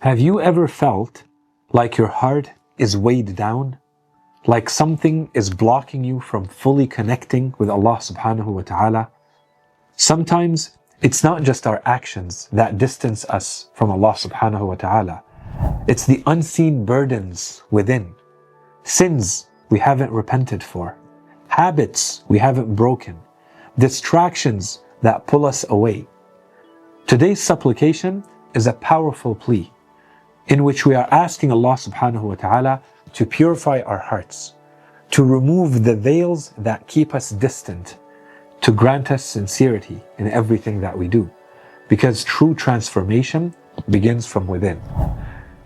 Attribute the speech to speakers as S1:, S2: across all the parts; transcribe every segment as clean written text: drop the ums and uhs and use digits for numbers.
S1: Have you ever felt like your heart is weighed down? Like something is blocking you from fully connecting with Allah subhanahu wa ta'ala? Sometimes it's not just our actions that distance us from Allah subhanahu wa ta'ala. It's the unseen burdens within. Sins we haven't repented for. Habits we haven't broken. Distractions that pull us away. Today's supplication is a powerful plea in which we are asking Allah subhanahu wa ta'ala to purify our hearts, to remove the veils that keep us distant, to grant us sincerity in everything that we do, because true transformation begins from within.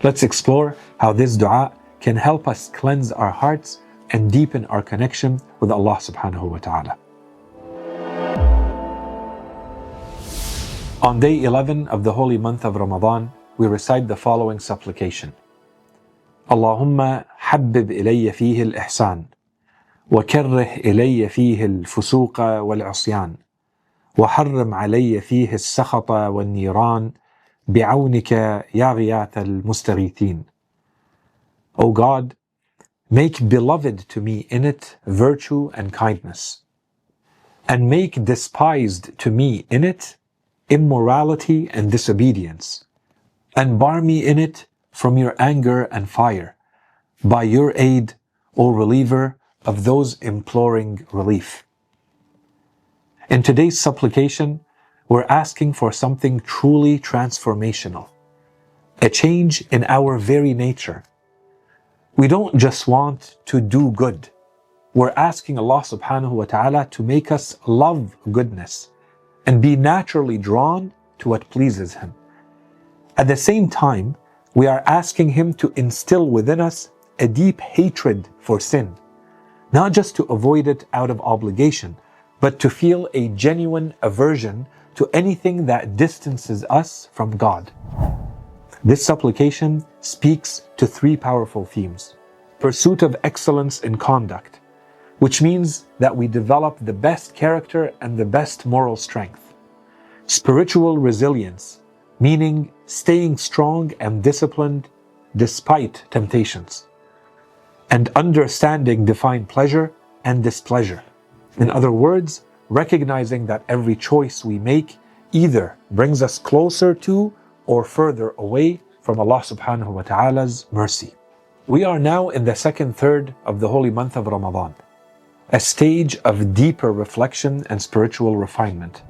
S1: Let's explore how this dua can help us cleanse our hearts and deepen our connection with Allah subhanahu wa ta'ala. On day 11 of the holy month of Ramadan, we recite the following supplication. Allahumma habbib ilayya fihi al-ihsan, wa karrih ilayya fihi al-fusuqa wal-'isyan, wa harrim alayya fihi al-sakhata wal-niran, bi'awnika ya ghiyath al-mustaghithin. O God, make beloved to me in it virtue and kindness, and make despised to me in it immorality and disobedience, and bar me in it from your anger and fire, by your aid, O reliever of those imploring relief. In today's supplication, we're asking for something truly transformational, a change in our very nature. We don't just want to do good. We're asking Allah subhanahu wa ta'ala to make us love goodness and be naturally drawn to what pleases Him. At the same time, we are asking Him to instill within us a deep hatred for sin, not just to avoid it out of obligation, but to feel a genuine aversion to anything that distances us from God. This supplication speaks to three powerful themes. Pursuit of excellence in conduct, which means that we develop the best character and the best moral strength. Spiritual resilience, meaning staying strong and disciplined despite temptations. And understanding divine pleasure and displeasure. In other words, recognizing that every choice we make either brings us closer to or further away from Allah subhanahu wa ta'ala's mercy. We are now in the second third of the holy month of Ramadan, a stage of deeper reflection and spiritual refinement.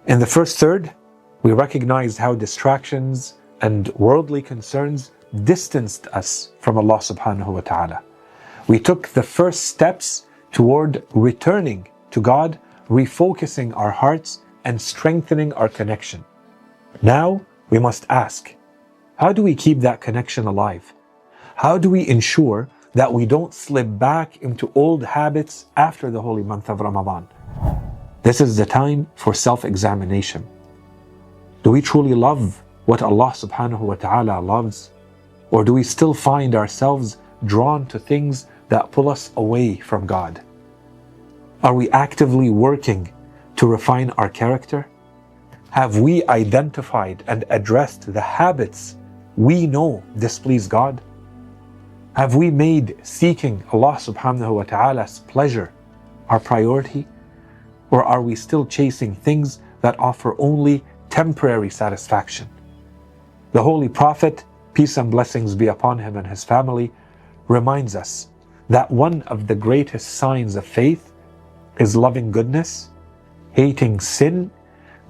S1: In the first third, we recognized how distractions and worldly concerns distanced us from Allah subhanahu wa ta'ala. We took the first steps toward returning to God, refocusing our hearts and strengthening our connection. Now we must ask, how do we keep that connection alive? How do we ensure that we don't slip back into old habits after the holy month of Ramadan? This is the time for self-examination. Do we truly love what Allah subhanahu wa ta'ala loves? Or do we still find ourselves drawn to things that pull us away from God? Are we actively working to refine our character? Have we identified and addressed the habits we know displease God? Have we made seeking Allah subhanahu wa ta'ala's pleasure our priority? Or are we still chasing things that offer only temporary satisfaction? The Holy Prophet, peace and blessings be upon him and his family, reminds us that one of the greatest signs of faith is loving goodness, hating sin,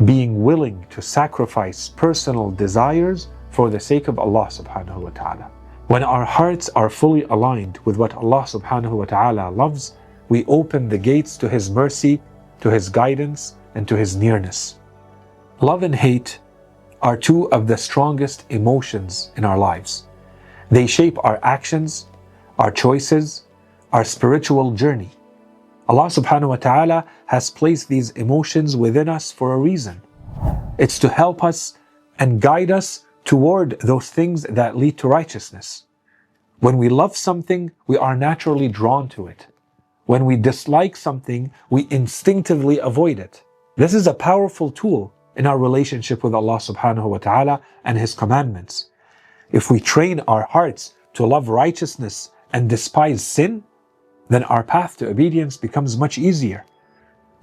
S1: being willing to sacrifice personal desires for the sake of Allah subhanahu wa ta'ala. When our hearts are fully aligned with what Allah subhanahu wa ta'ala loves, we open the gates to His mercy, to His guidance, and to His nearness. Love and hate are two of the strongest emotions in our lives. They shape our actions, our choices, our spiritual journey. Allah subhanahu wa ta'ala has placed these emotions within us for a reason. It's to help us and guide us toward those things that lead to righteousness. When we love something, we are naturally drawn to it. When we dislike something, we instinctively avoid it. This is a powerful tool in our relationship with Allah subhanahu wa ta'ala and His commandments. if we train our hearts to love righteousness and despise sin, then our path to obedience becomes much easier.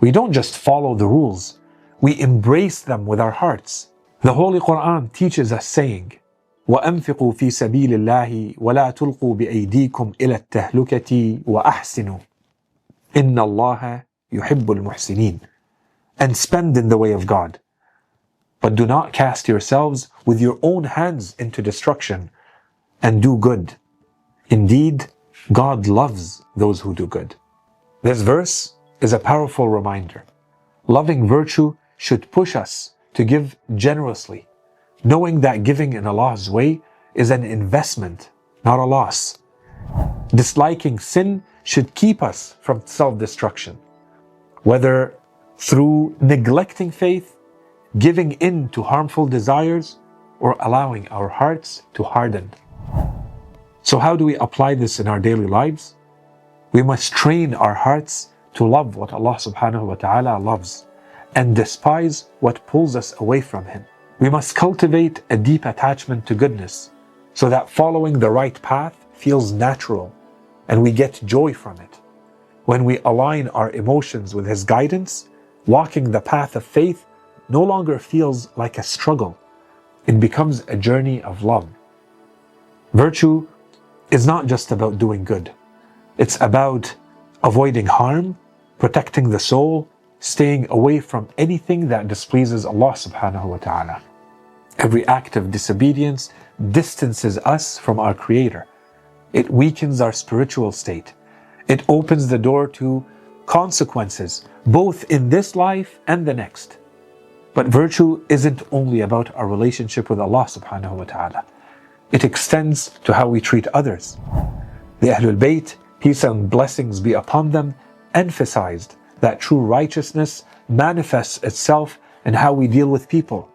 S1: We don't just follow the rules, we embrace them with our hearts. The Holy Quran teaches us saying, وَأَنفِقُوا فِي سَبِيلِ اللَّهِ وَلَا تُلْقُوا بِأَيْدِيكُمْ إِلَى التَّهْلُكَةِ وَأَحْسِنُوا إِنَّ اللَّهَ يُحِبُّ الْمُحْسِنِينَ. And spend in the way of God. But do not cast yourselves with your own hands into destruction, and do good. Indeed, God loves those who do good. This verse is a powerful reminder. Loving virtue should push us to give generously, knowing that giving in Allah's way is an investment, not a loss. Disliking sin should keep us from self-destruction, whether through neglecting faith, giving in to harmful desires, or allowing our hearts to harden. So how do we apply this in our daily lives? We must train our hearts to love what Allah subhanahu wa ta'ala loves and despise what pulls us away from Him. We must cultivate a deep attachment to goodness so that following the right path feels natural and we get joy from it. When we align our emotions with His guidance, walking the path of faith no longer feels like a struggle. It becomes a journey of love. Virtue is not just about doing good. It's about avoiding harm, protecting the soul, staying away from anything that displeases Allah subhanahu wa ta'ala. Every act of disobedience distances us from our Creator. It weakens our spiritual state. It opens the door to consequences, both in this life and the next. But virtue isn't only about our relationship with Allah subhanahu wa ta'ala. It extends to how we treat others. The Ahlul Bayt, peace and blessings be upon them, emphasized that true righteousness manifests itself in how we deal with people,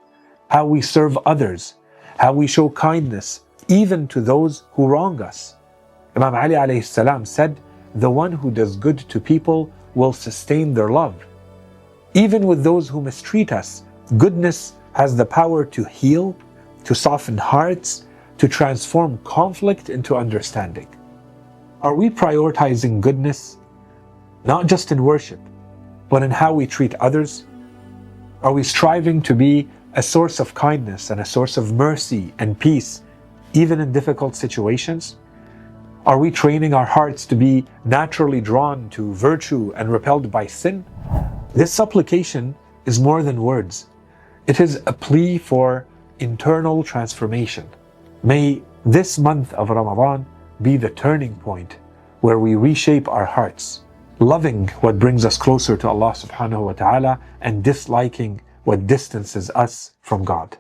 S1: how we serve others, how we show kindness, even to those who wrong us. Imam Ali alayhi salam said, "The one who does good to people will sustain their love." Even with those who mistreat us, goodness has the power to heal, to soften hearts, to transform conflict into understanding. Are we prioritizing goodness, not just in worship, but in how we treat others? Are we striving to be a source of kindness and a source of mercy and peace, even in difficult situations? Are we training our hearts to be naturally drawn to virtue and repelled by sin? This supplication is more than words. It is a plea for internal transformation. May this month of Ramadan be the turning point where we reshape our hearts, loving what brings us closer to Allah subhanahu wa ta'ala and disliking what distances us from God.